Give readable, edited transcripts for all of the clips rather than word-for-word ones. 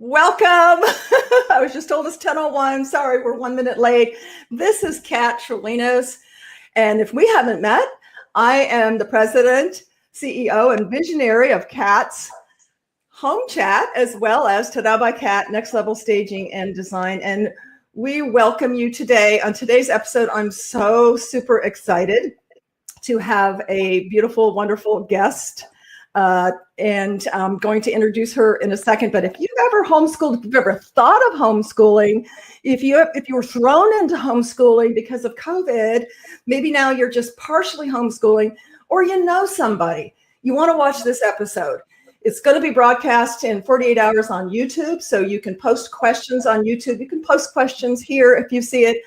Welcome. I was just told it's 10:01. Sorry, we're 1 minute late. This is Kat Trelinos. And if we haven't met, I am the president, CEO, and visionary of Kat's Home Chat, as well as Tada by Kat, Next Level Staging and Design. And we welcome you today. On today's episode, I'm so super excited to have a beautiful, wonderful guest. And I'm going to introduce her in a second. But if you've ever homeschooled, if you've ever thought of homeschooling, if you were thrown into homeschooling because of COVID, maybe now you're just partially homeschooling, or you know somebody, you want to watch this episode. It's going to be broadcast in 48 hours on YouTube, so you can post questions on YouTube. You can post questions here if you see it.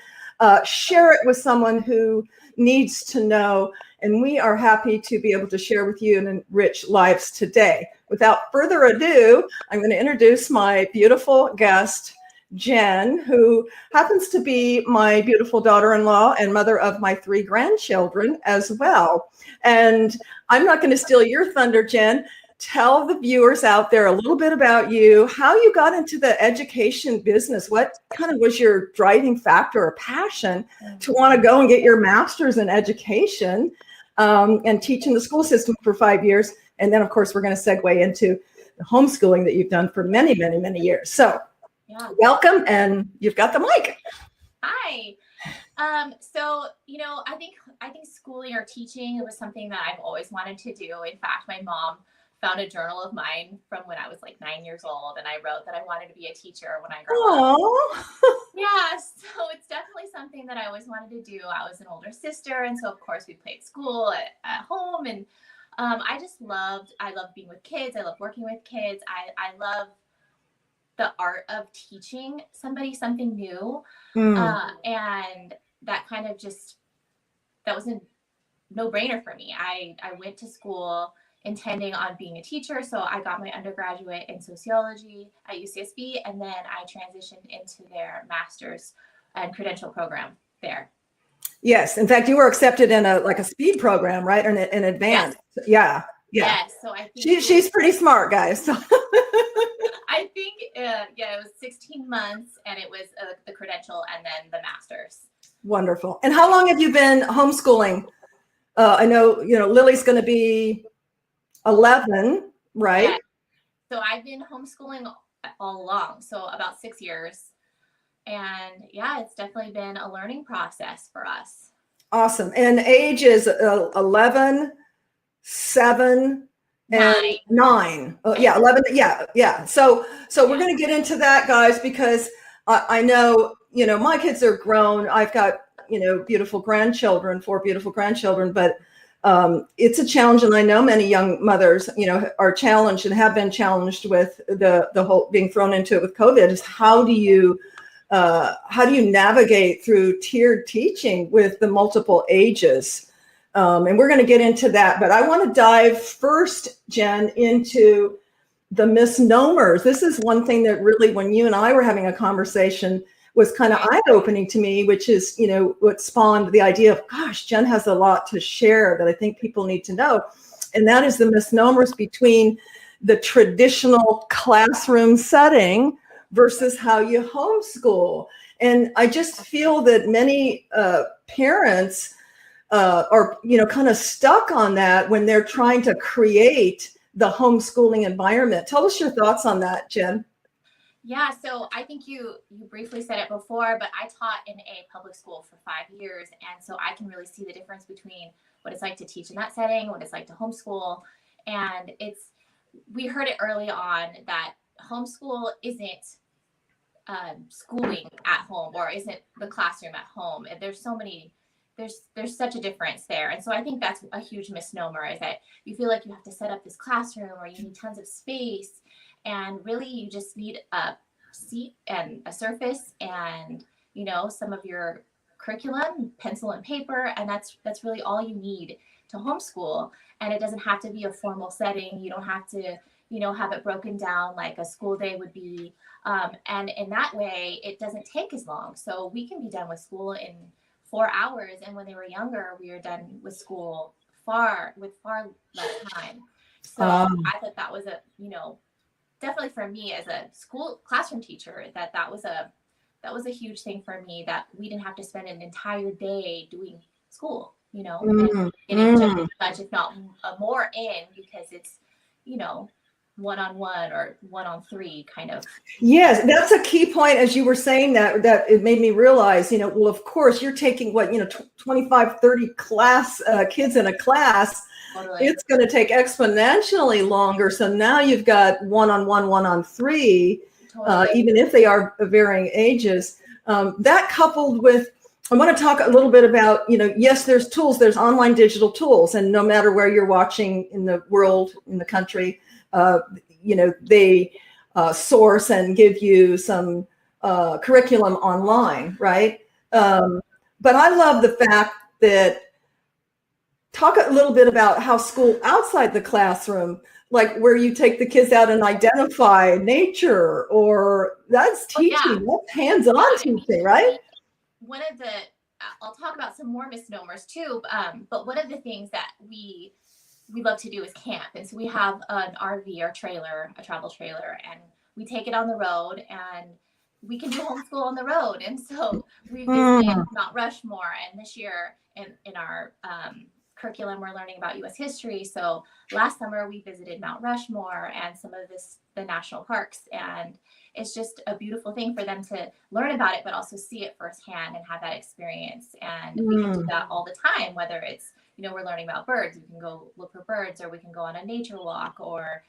Share it with someone who needs to know. And we are happy to be able to share with you and enrich lives today. Without further ado, I'm going to introduce my beautiful guest, Jen, who happens to be my beautiful daughter-in-law and mother of my 3 grandchildren as well. And I'm not going to steal your thunder, Jen. Tell the viewers out there a little bit about you, how you got into the education business. What kind of was your driving factor or passion to want to go and get your master's in education and teach in the school system for 5 years? And then, of course, we're going to segue into the homeschooling that you've done for many, many, many years. So welcome, and you've got the mic. Hi. I think schooling or teaching was something that I've always wanted to do. In fact, my mom found a journal of mine from when I was like 9 years old, and I wrote that I wanted to be a teacher when I grew up. Yeah, so it's definitely something that I always wanted to do. I was an older sister, and so of course we played school at home, and I love being with kids. I love working with kids. I love the art of teaching somebody something new, and that kind of that was a no-brainer for me. I went to school intending on being a teacher. So I got my undergraduate in sociology at UCSB, and then I transitioned into their master's and credential program there. Yes. In fact, you were accepted in a speed program, right? In advance. Yes. Yeah. Yes. So I think she's pretty smart, guys. So. I think, it was 16 months, and it was the credential and then the master's. Wonderful. And how long have you been homeschooling? I know, Lily's going to be 11, right? Yeah. So I've been homeschooling all along, so about 6 years. And yeah, it's definitely been a learning process for us. Awesome. And age is 11, 7, and 9. Oh, yeah, 11. Yeah. So we're going to get into that, guys, because I know, my kids are grown. I've got, beautiful grandchildren, 4 beautiful grandchildren, but it's a challenge, and I know many young mothers, are challenged and have been challenged with the whole being thrown into it with COVID. Is how do you navigate through tiered teaching with the multiple ages? And we're going to get into that, but I want to dive first, Jen, into the misnomers. This is one thing that really, when you and I were having a conversation, was kind of eye-opening to me, which is, what spawned the idea of, gosh, Jen has a lot to share that I think people need to know. And that is the misnomers between the traditional classroom setting versus how you homeschool. And I just feel that many parents are, kind of stuck on that when they're trying to create the homeschooling environment. Tell us your thoughts on that, Jen. Yeah, so I think you briefly said it before, but I taught in a public school for 5 years. And so I can really see the difference between what it's like to teach in that setting, what it's like to homeschool. And we heard it early on that homeschool isn't schooling at home, or isn't the classroom at home. And there's such a difference there. And so I think that's a huge misnomer, is that you feel like you have to set up this classroom, or you need tons of space. And really, you just need a seat and a surface and, some of your curriculum, pencil and paper. And that's really all you need to homeschool. And it doesn't have to be a formal setting. You don't have to, have it broken down like a school day would be. And in that way, it doesn't take as long. So we can be done with school in 4 hours. And when they were younger, we were done with school far less time. So I thought that was definitely for me as a school classroom teacher, that was a huge thing for me, that we didn't have to spend an entire day doing school, and getting just as much, if not more in, because it's, one-on-one or one-on-three kind of. Yes, that's a key point. As you were saying that it made me realize, well, of course you're taking 25, 30 kids in a class. Totally. It's going to take exponentially longer. So now you've got one-on-one, one-on-three, Totally. even if they are varying ages. That coupled with, I want to talk a little bit about, yes, there's tools, there's online digital tools, and no matter where you're watching in the world, in the country, they source and give you some curriculum online, right? But I love the fact that, talk a little bit about how school outside the classroom, like where you take the kids out and identify nature, or that's teaching, that's hands-on teaching, right? One of the, I'll talk about some more misnomers too, but one of the things that we love to do is camp. And so we have an RV or trailer, a travel trailer, and we take it on the road, and we can do homeschool on the road. And so we visited Mount Rushmore, and this year in our curriculum, we're learning about U.S. history. So last summer we visited Mount Rushmore and some of the national parks, and it's just a beautiful thing for them to learn about it, but also see it firsthand and have that experience. And we can do that all the time, whether it's, we're learning about birds, we can go look for birds, or we can go on a nature walk, or,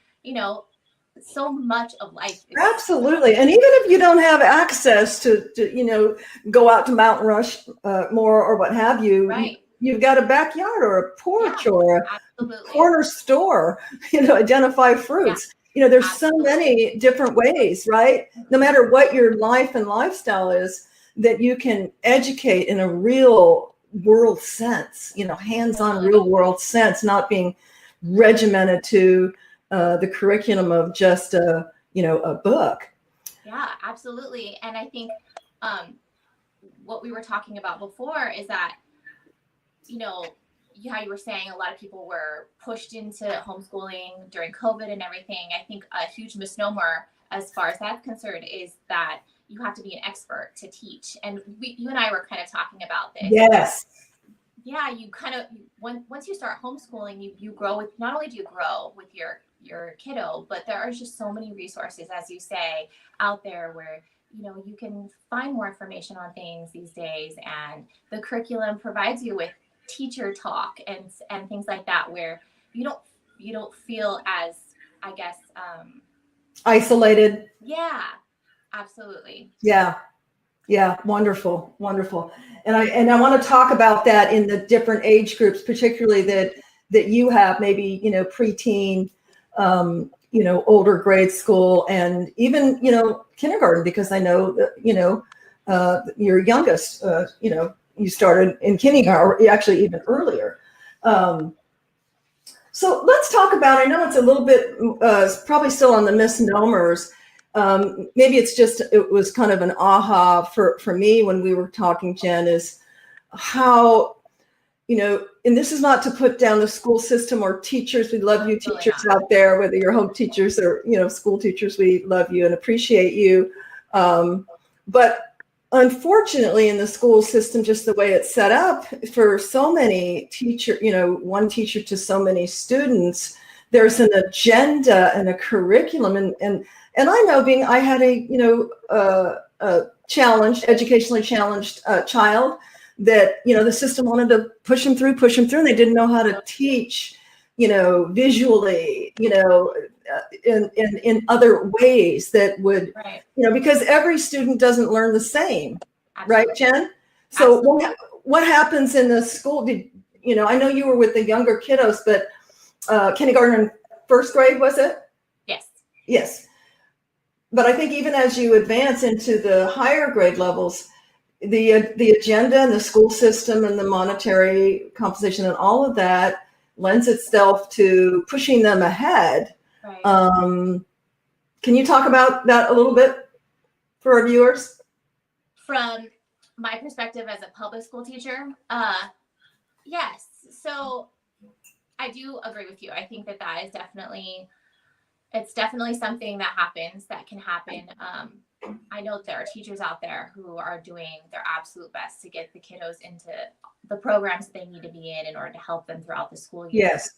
so much of life. Absolutely. And even if you don't have access to go out to Mount Rushmore or what have you, right. You've got a backyard or a porch or a absolutely. corner store, identify fruits. There's Absolutely. so many different ways, right? No matter what your life and lifestyle is, that you can educate in a real world sense, hands-on real world sense, not being regimented to the curriculum of just a book. Yeah, absolutely. And I think what we were talking about before is that, how you were saying a lot of people were pushed into homeschooling during COVID and everything. I think a huge misnomer as far as that's concerned is that you have to be an expert to teach. And you and I were kind of talking about this. Yes. Yeah, you kind of, once you start homeschooling, you grow with, not only do you grow with your kiddo, but there are just so many resources, as you say, out there where, you can find more information on things these days. And the curriculum provides you with teacher talk and things like that, where you don't feel as, I guess, isolated. Yeah, absolutely. Yeah. Wonderful. And I want to talk about that in the different age groups, particularly that you have, maybe, preteen, older grade school, and even, kindergarten, because I know that, your youngest, you started in kindergarten, or actually even earlier. So let's talk about, I know it's a little bit, probably still on the misnomers. Maybe it was kind of an aha for me when we were talking, Jen, is how, and this is not to put down the school system or teachers. We love you, teachers out there, whether you're home teachers or, school teachers, we love you and appreciate you. But unfortunately, in the school system, just the way it's set up for so many one teacher to so many students, there's an agenda and a curriculum. And I know, I had a educationally challenged child that, the system wanted to push them through, and they didn't know how to teach, visually, in other ways that would, right. Because every student doesn't learn the same. Absolutely. Right, Jen? So what happens in the school? I know you were with the younger kiddos, but kindergarten and first grade, was it? Yes. But I think even as you advance into the higher grade levels, the agenda and the school system and the monetary composition and all of that lends itself to pushing them ahead. Right. Can you talk about that a little bit for our viewers? From my perspective as a public school teacher, yes. So I do agree with you. I think that is definitely It's definitely something that can happen. I know there are teachers out there who are doing their absolute best to get the kiddos into the programs that they need to be in order to help them throughout the school year. Yes.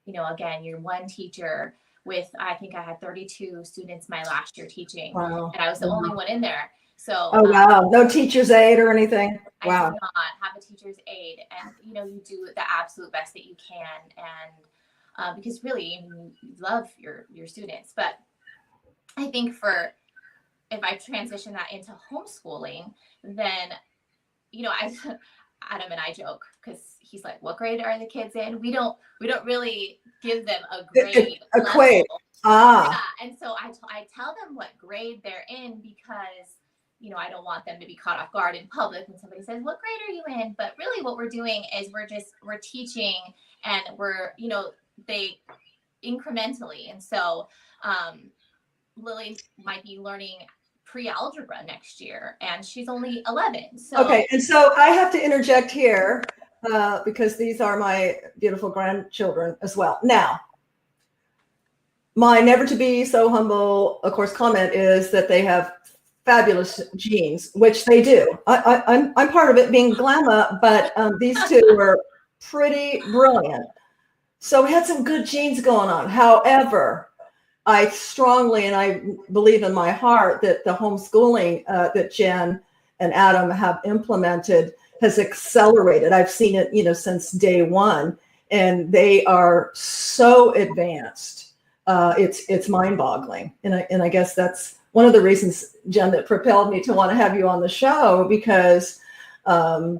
You know, again, you're one teacher with, I think I had 32 students my last year teaching, Wow. and I was the only one in there. So, oh, wow. No teacher's aid or anything. I Wow. do not have a teacher's aid, and you know, you do the absolute best that you can, and because really you love your students. But I think if I transition that into homeschooling, then you know, Adam and I joke because he's like, "What grade are the kids in?" We don't really give them a grade Equate. level. Ah. Yeah, and so I tell them what grade they're in because you know I don't want them to be caught off guard in public when somebody says, "What grade are you in?" But really, what we're doing is we're teaching, and we're you know they incrementally, and so Lily might be learning pre-algebra next year, and she's only 11. So Okay, and so I have to interject here because these are my beautiful grandchildren as well. Now, my never to be so humble, of course, comment is that they have fabulous genes, which they do. I'm part of it being glamour, but these two are pretty brilliant. So we had some good genes going on. However, I strongly, and I believe in my heart that the homeschooling that Jen and Adam have implemented has accelerated. I've seen it, you know, since day one, and they are so advanced. It's mind-boggling, and I guess that's one of the reasons, Jen, that propelled me to want to have you on the show, because I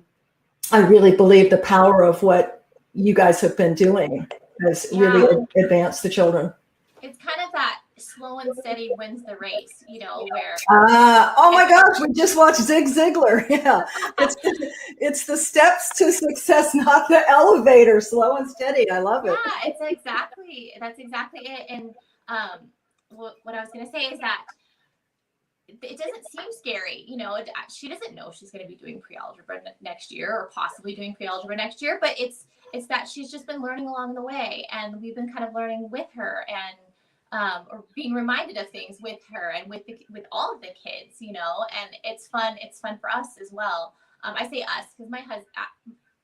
really believe the power of what you guys have been doing has really advanced the children. It's kind of that slow and steady wins the race, you know, where oh my gosh, we just watched Zig Ziglar. Yeah. It's the steps to success, not the elevator. Slow and steady. I love it. Yeah, that's exactly it. And what I was going to say is that it doesn't seem scary, you know. She doesn't know she's going to be doing pre-algebra next year, or possibly doing pre-algebra next year, but it's that she's just been learning along the way, and we've been kind of learning with her, and or being reminded of things with her and with all of the kids, you know. And it's fun for us as well. I say us because my husband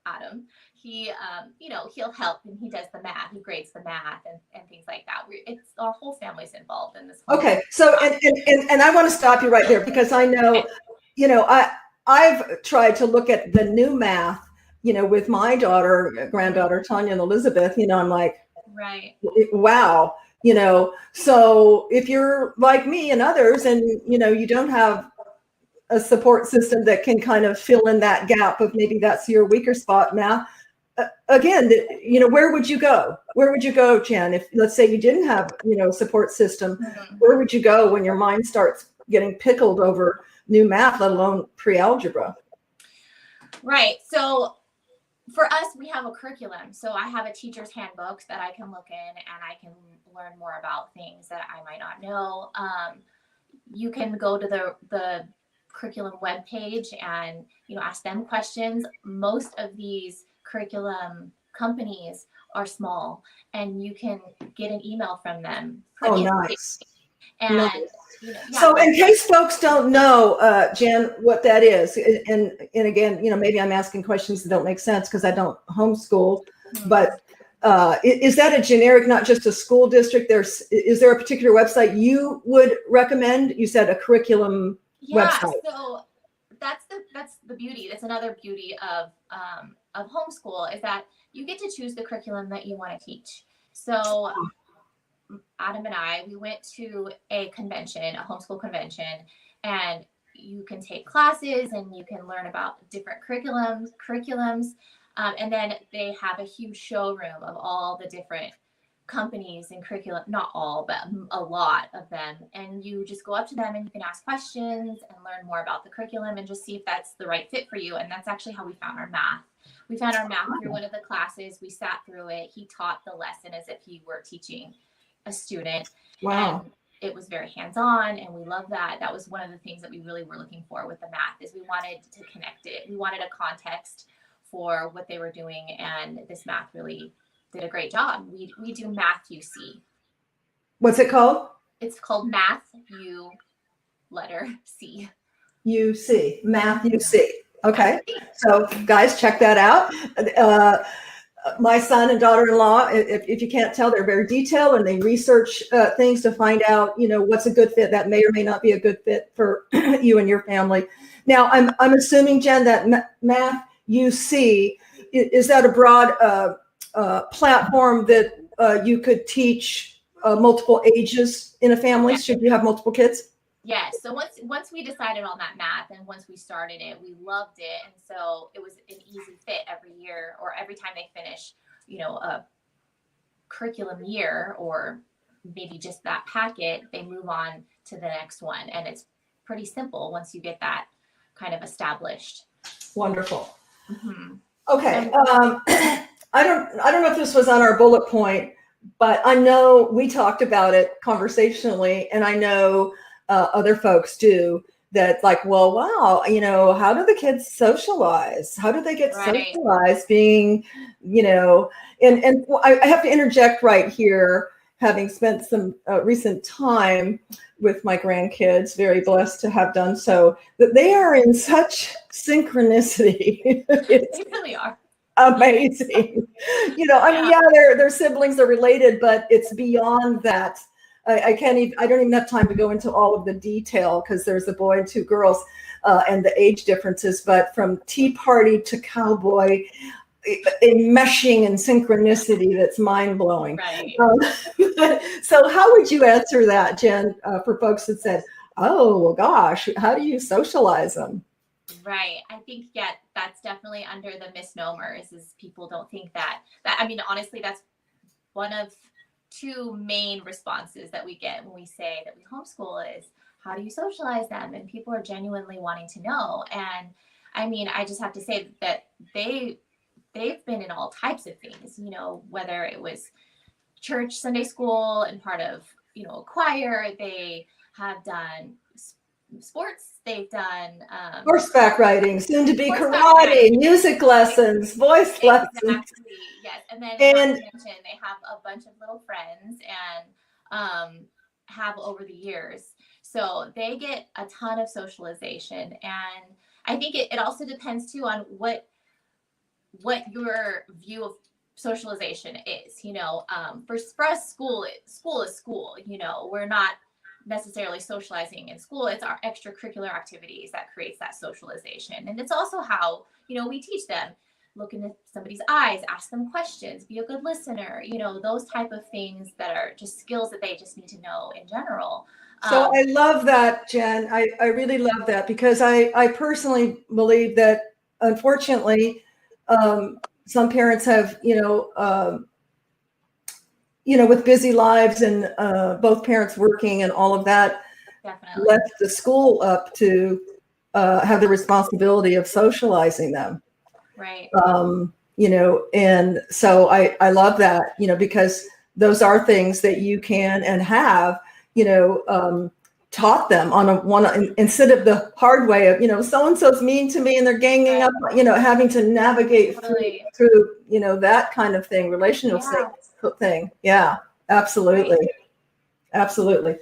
Adam, he you know, he'll help, and he does the math, he grades the math and things like that. It's our whole family's involved in this. Okay, so and I want to stop you right there, because I know, you know, I've tried to look at the new math, you know, with my granddaughter Tanya and Elizabeth. You know, I'm like, right, wow, you know. So if you're like me and others, and you know, you don't have a support system that can kind of fill in that gap of maybe that's your weaker spot now, again, you know, where would you go? Where would you go, Jen, if let's say you didn't have, you know, a support system? Where would you go when your mind starts getting pickled over new math, let alone pre-algebra? Right. So for us, we have a curriculum. So I have a teacher's handbook that I can look in, and I can learn more about things that I might not know. You can go to the curriculum webpage and, you know, ask them questions. Most of these curriculum companies are small, and you can get an email from them. Oh, nice. And nice. You know, so in case folks don't know, Jen, what that is, and again, you know, maybe I'm asking questions that don't make sense because I don't homeschool, but is that a generic, not just a school district? Is there a particular website you would recommend? You said a curriculum website. So that's the beauty. That's another beauty of homeschool, is that you get to choose the curriculum that you want to teach. So Adam and I, we went to a convention, a homeschool convention, and you can take classes and you can learn about different curriculums. And then they have a huge showroom of all the different companies and curriculum, not all, but a lot of them. And you just go up to them and you can ask questions and learn more about the curriculum and just see if that's the right fit for you. And that's actually how we found our math. We found our math through one of the classes. We sat through it. He taught the lesson as if he were teaching a student. Wow. And it was very hands-on, and we love that. That was one of the things that we really were looking for with the math, is we wanted to connect it. We wanted a context for what they were doing, and this math really did a great job. We do math UC. What's it called? It's called Math U letter C. UC, Math UC. Okay. So guys, check that out. My son and daughter-in-law, if you can't tell, they're very detailed and they research things to find out, what's a good fit that may or may not be a good fit for you and your family. Now, I'm assuming, Jen, that Math UC, is that a broad platform that you could teach multiple ages in a family? Should you have multiple kids? Yes. So once we decided on that math and once we started it, we loved it. And so it was an easy fit every year or every time they finish, a curriculum year or maybe just that packet, they move on to the next one. And it's pretty simple once you get that kind of established. Wonderful. Mm-hmm. Okay. I don't know if this was on our bullet point, but I know we talked about it conversationally, and I know other folks do that, like, well, wow, how do the kids socialize? How do they get socialized being, and I have to interject right here, having spent some recent time with my grandkids, very blessed to have done so, that they are in such synchronicity. They really are. Amazing. Their siblings are related, but it's beyond that. I don't even have time to go into all of the detail because there's a boy and two girls and the age differences, but from tea party to cowboy, a meshing and synchronicity that's mind-blowing. Right. So how would you answer that, Jen, for folks that said, oh, well, gosh, how do you socialize them? Right. I think, that's definitely under the misnomers is people don't think that I mean, honestly, that's one of two main responses that we get when we say that we homeschool is, how do you socialize them? And people are genuinely wanting to know. And I mean, I just have to say that they've been in all types of things, whether it was church, Sunday school, and part of, a choir, they have done sports, they've done horseback riding, soon to be karate, music lessons, voice lessons. Exactly. Yes. And then not to mention, they have a bunch of little friends and have over the years. So they get a ton of socialization. And I think it also depends too on what your view of socialization is. For us, school is school. We're not necessarily socializing in school. It's our extracurricular activities that creates that socialization. And it's also how, we teach them. Look into somebody's eyes, ask them questions, be a good listener, those type of things that are just skills that they just need to know in general. So I love that, Jen. I really love that because I personally believe that, unfortunately, some parents have, with busy lives and both parents working and all of that, definitely left the school up to have the responsibility of socializing them. Right. And so I love that, because those are things that you can and have, taught them on instead of the hard way of, so-and-so's mean to me and they're ganging up, having to navigate through, that kind of thing, relational thing. Yeah, absolutely. Right. Absolutely.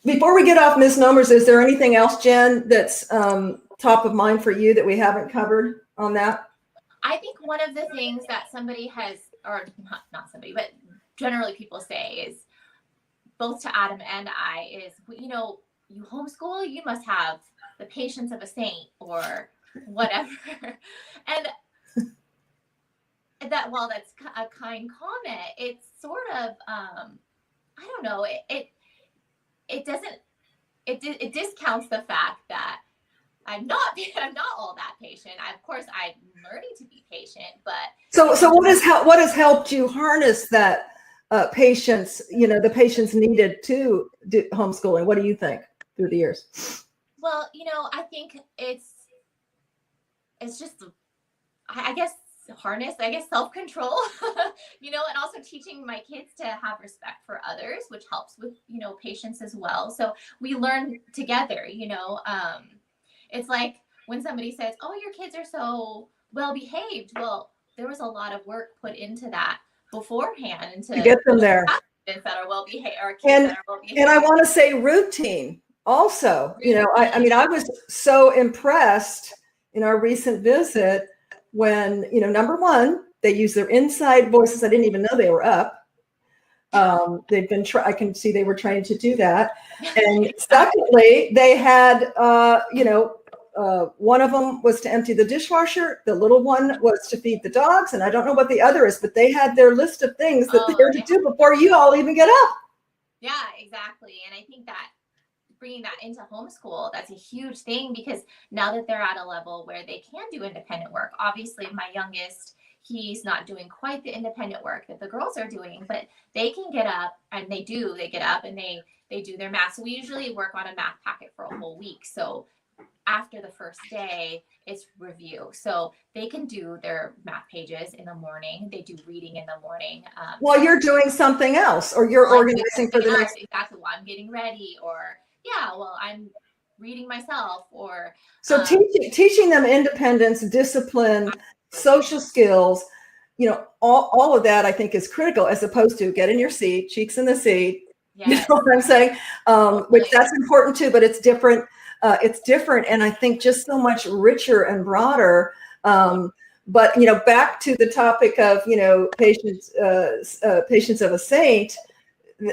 Before we get off misnomers, is there anything else, Jen, that's top of mind for you that we haven't covered on that? I think one of the things that somebody has, or not somebody, but generally people say is, both to Adam and I, is, you homeschool, you must have the patience of a saint or whatever. And that, while that's a kind comment, it's sort of, I don't know, it discounts the fact that I'm not all that patient. Of course, I'm learning to be patient, but so what has helped you harness that patience? The patience needed to do homeschooling. What do you think through the years? Well, I think it's just, I guess, self-control, and also teaching my kids to have respect for others, which helps with, patience as well. So we learn together, it's like when somebody says, oh, your kids are so well behaved. Well, there was a lot of work put into that beforehand to get them there. students that are well behaved or kids And that are well behaved. and I want to say routine also. I mean, I was so impressed in our recent visit when, number one, they use their inside voices. I didn't even know they were up. They've been, I can see they were trained to do that. And secondly, they had, one of them was to empty the dishwasher. The little one was to feed the dogs. And I don't know what the other is, but they had their list of things that they're to do before you all even get up. Yeah, exactly. And I think that bringing that into homeschool, that's a huge thing, because now that they're at a level where they can do independent work, obviously my youngest, he's not doing quite the independent work that the girls are doing, but they can get up, and they get up and they do their math. So we usually work on a math packet for a whole week. So after the first day, it's review. So they can do their math pages in the morning. They do reading in the morning. While you're doing something else, or you're organizing for the next. Exactly. While I'm getting ready, or I'm reading myself, or. So teaching them independence, discipline, social skills, all of that I think is critical, as opposed to get in your seat, cheeks in the seat. Yes. You know what I'm saying? Which that's important too, but it's different. And I think just so much richer and broader. But back to the topic of patience of a saint,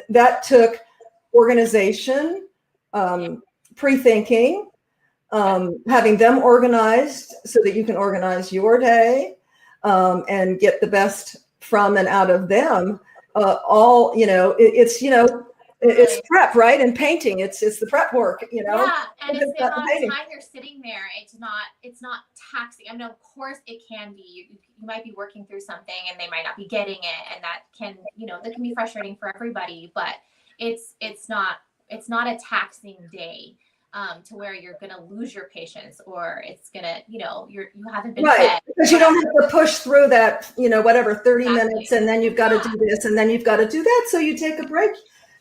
that took organization, pre-thinking, having them organized so that you can organize your day, and get the best from and out of them. It's prep, right? And painting, it's the prep work, Yeah, and it's the amount of time you're sitting there. It's not taxing. I mean, of course it can be. You might be working through something and they might not be getting it, and that can be frustrating for everybody. But it's not a taxing day. To where you're going to lose your patience, or it's going to, you haven't been fed. Because you don't have to push through that, 30 minutes, and then you've got to do this, and then you've got to do that. So you take a break,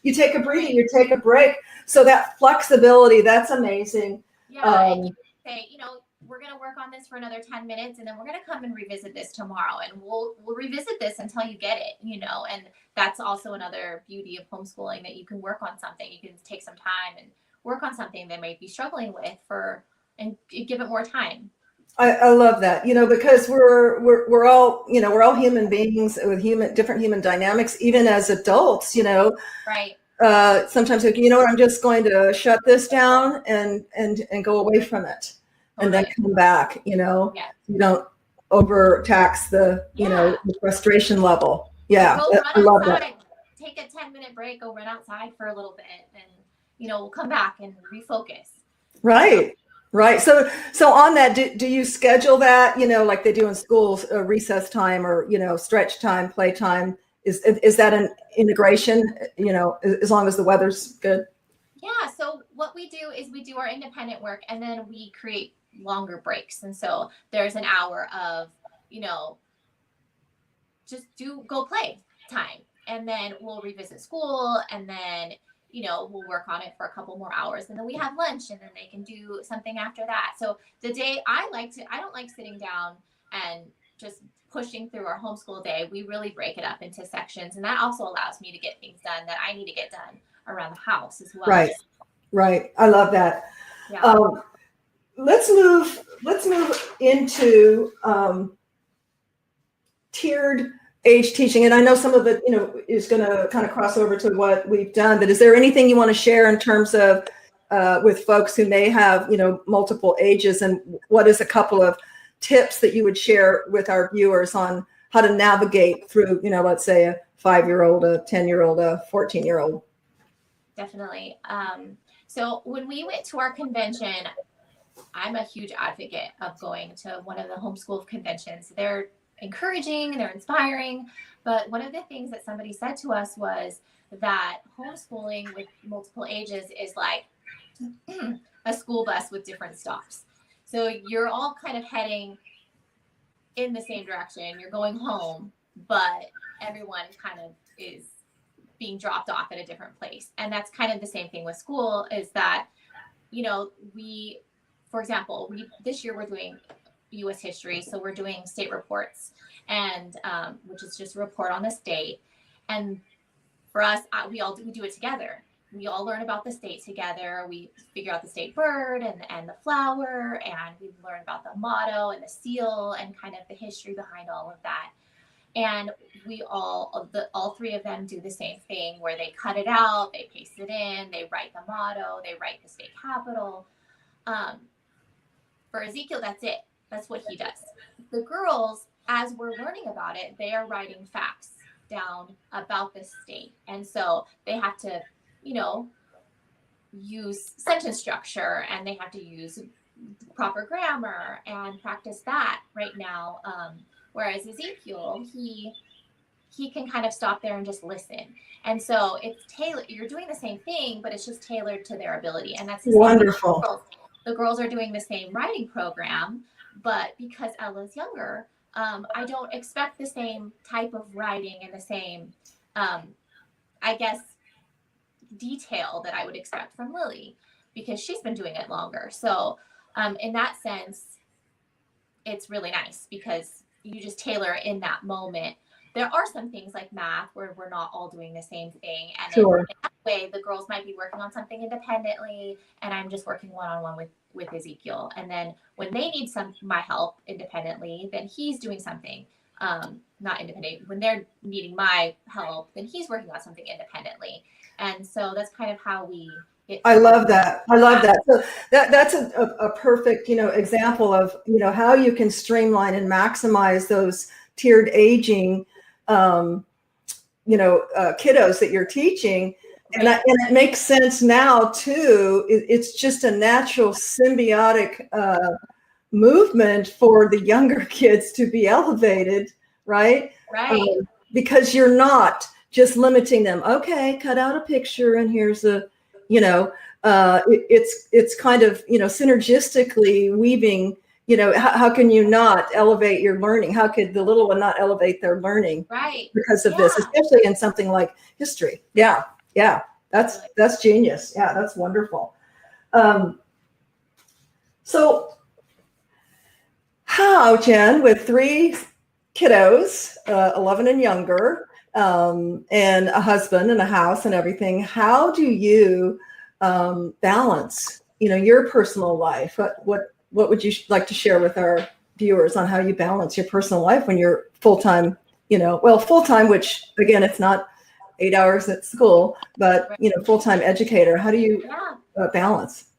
you take a breather, you take a break. So that flexibility, that's amazing. Yeah. And you say, we're going to work on this for another 10 minutes, and then we're going to come and revisit this tomorrow, and we'll revisit this until you get it, and that's also another beauty of homeschooling, that you can work on something. You can take some time and work on something they might be struggling with and give it more time. I love that, because we're all human beings with different human dynamics, even as adults, Right. Sometimes, I'm just going to shut this down and go away from it, and then come back, You don't overtax the, the frustration level. Yeah. I love that. Take a 10-minute break, go run outside for a little bit, and we'll come back and refocus. Right. So on that, do you schedule that, like they do in schools, recess time, or, stretch time, play time? Is that an integration, as long as the weather's good? Yeah. So what we do is we do our independent work, and then we create longer breaks. And so there's an hour of, just go play time. And then we'll revisit school, and then we'll work on it for a couple more hours, and then we have lunch, and then they can do something after that. So the day I don't like sitting down and just pushing through our homeschool day. We really break it up into sections, and that also allows me to get things done that I need to get done around the house as well. Right. I love that. Yeah. Let's move into tiered age teaching, and I know some of it is going to kind of cross over to what we've done, but is there anything you want to share in terms of with folks who may have multiple ages, and what is a couple of tips that you would share with our viewers on how to navigate through let's say a 5-year-old, a 10-year-old, a 14-year-old? Definitely. So when we went to our convention, I'm a huge advocate of going to one of the homeschool conventions. They're encouraging, they're inspiring, but one of the things that somebody said to us was that homeschooling with multiple ages is like a school bus with different stops. So you're all kind of heading in the same direction, you're going home, but everyone kind of is being dropped off at a different place. And that's kind of the same thing with school, is that for example, this year we're doing U.S. history, so we're doing state reports, and which is just a report on the state. And for us, we do it together. We all learn about the state together. We figure out the state bird and the flower, and we learn about the motto and the seal and kind of the history behind all of that. And we all three of them do the same thing where they cut it out, they paste it in, they write the motto, they write the state capital. For Ezekiel, that's it. That's what he does. The girls, as we're learning about it, they are writing facts down about the state. And so they have to, use sentence structure, and they have to use proper grammar and practice that right now. Whereas Ezekiel, he can kind of stop there and just listen. And so it's tailored. You're doing the same thing, but it's just tailored to their ability. And that's wonderful. The girls are doing the same writing program, but because Ella's younger, I don't expect the same type of writing and the same, I guess, detail that I would expect from Lily, because she's been doing it longer. So in that sense, it's really nice because you just tailor in that moment. There are some things like math where we're not all doing the same thing. And sure. In that way, the girls might be working on something independently, and I'm just working one-on-one with Ezekiel. And then when they need my help independently, then he's doing something not independent. When they're needing my help, then he's working on something independently. And so that's kind of how I love that. I love that. So that's a perfect, example of, how you can streamline and maximize those tiered aging, kiddos that you're teaching. And, and it makes sense now too. It's just a natural symbiotic movement for the younger kids to be elevated, right? Right. Because you're not just limiting them. Okay, cut out a picture and here's it's kind of, synergistically weaving, how can you not elevate your learning? How could the little one not elevate their learning? Right. Because of this, especially in something like history. Yeah. Yeah. That's genius. Yeah. That's wonderful. So how, Jen, with 3 kiddos, 11 and younger, and a husband and a house and everything, how do you balance, your personal life? What would you like to share with our viewers on how you balance your personal life when you're full-time, full-time, which again, it's not 8 hours at school, but, full-time educator. How do you balance?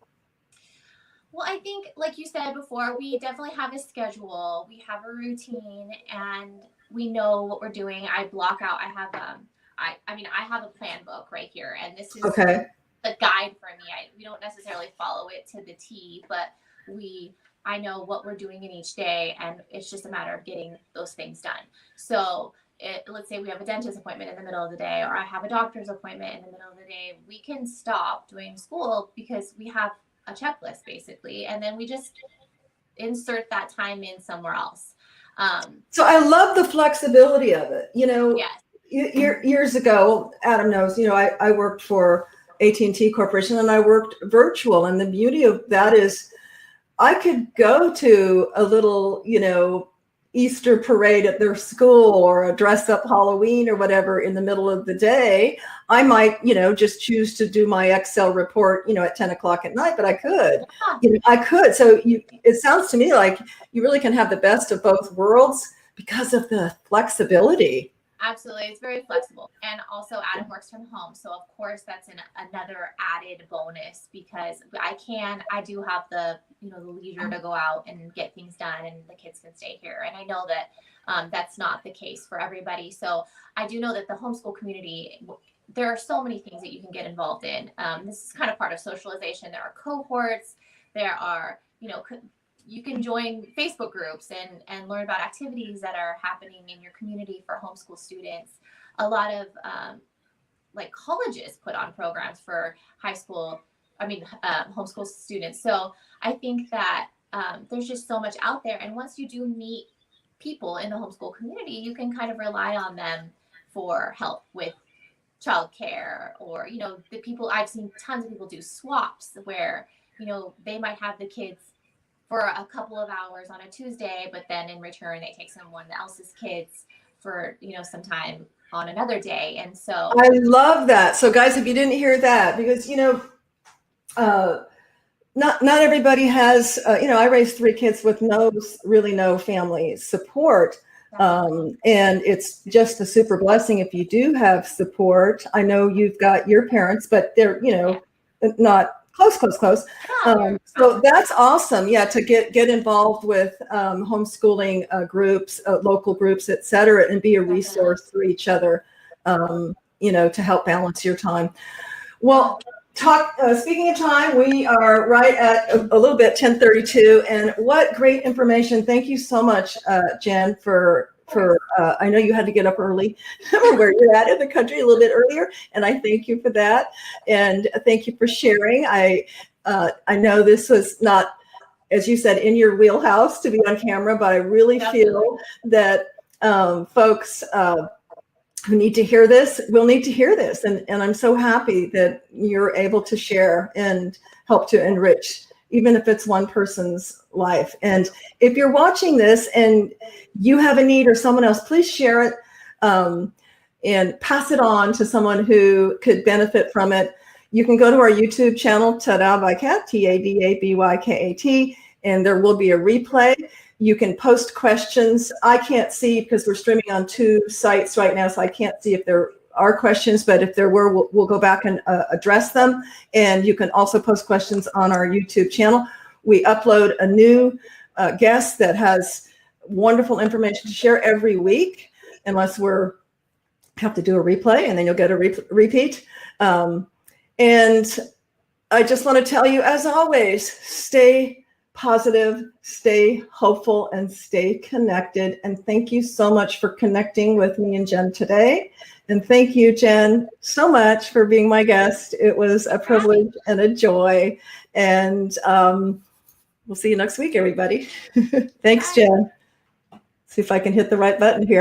Well, I think, like you said before, we definitely have a schedule. We have a routine, and we know what we're doing. I block out. I have I have a plan book right here, and this is okay. a guide for me. We don't necessarily follow it to the T, but I know what we're doing in each day, and it's just a matter of getting those things done. So let's say we have a dentist appointment in the middle of the day, or I have a doctor's appointment in the middle of the day. We can stop doing school because we have a checklist basically, and then we just insert that time in somewhere else. So I love the flexibility of it. Yes. Years ago, Adam knows, I worked for AT&T Corporation, and I worked virtual. And the beauty of that is I could go to a little, Easter parade at their school, or a dress up Halloween or whatever in the middle of the day. I might, just choose to do my Excel report, at 10 o'clock at night, but I could, I could. So it sounds to me like you really can have the best of both worlds because of the flexibility. Absolutely. It's very flexible. And also Adam works from home. So of course that's another added bonus, because I do have the leisure to go out and get things done, and the kids can stay here. And I know that that's not the case for everybody. So I do know that the homeschool community, there are so many things that you can get involved in. This is kind of part of socialization. There are cohorts, there are, you can join Facebook groups and learn about activities that are happening in your community for homeschool students. A lot of colleges put on programs for homeschool students. So I think that there's just so much out there. And once you do meet people in the homeschool community, you can kind of rely on them for help with childcare, or, the people, I've seen tons of people do swaps where, they might have the kids for a couple of hours on a Tuesday, but then in return they take someone else's kids for, some time on another day. And so I love that. So guys, if you didn't hear that, because, not everybody has, I raised 3 kids with really no family support. And it's just a super blessing if you do have support. I know you've got your parents, but they're, not close. So that's awesome. Yeah. To get involved with homeschooling groups, local groups, et cetera, and be a resource for each other, to help balance your time. Well, speaking of time, we are right at a little bit 10:32, and what great information. Thank you so much, Jen, for I know you had to get up early where you're at in the country a little bit earlier, and I thank you for that, and thank you for sharing. I know this was not, as you said, in your wheelhouse to be on camera, but I really feel that folks who need to hear this will need to hear this. And I'm so happy that you're able to share and help to enrich, even if it's one person's life. And if you're watching this and you have a need or someone else, please share it and pass it on to someone who could benefit from it. You can go to our YouTube channel, Tada by Kat, TADABYKAT, and there will be a replay. You can post questions. I can't see because we're streaming on 2 sites right now, so I can't see if there are questions, but if there were, we'll go back and address them. And you can also post questions on our YouTube channel. We upload a new guest that has wonderful information to share every week, unless have to do a replay, and then you'll get a repeat. And I just want to tell you, as always, stay positive, stay hopeful, and stay connected. And thank you so much for connecting with me and Jen today. And thank you, Jen, so much for being my guest. It was a privilege and a joy. And we'll see you next week, everybody. Thanks, Jen. See if I can hit the right button here.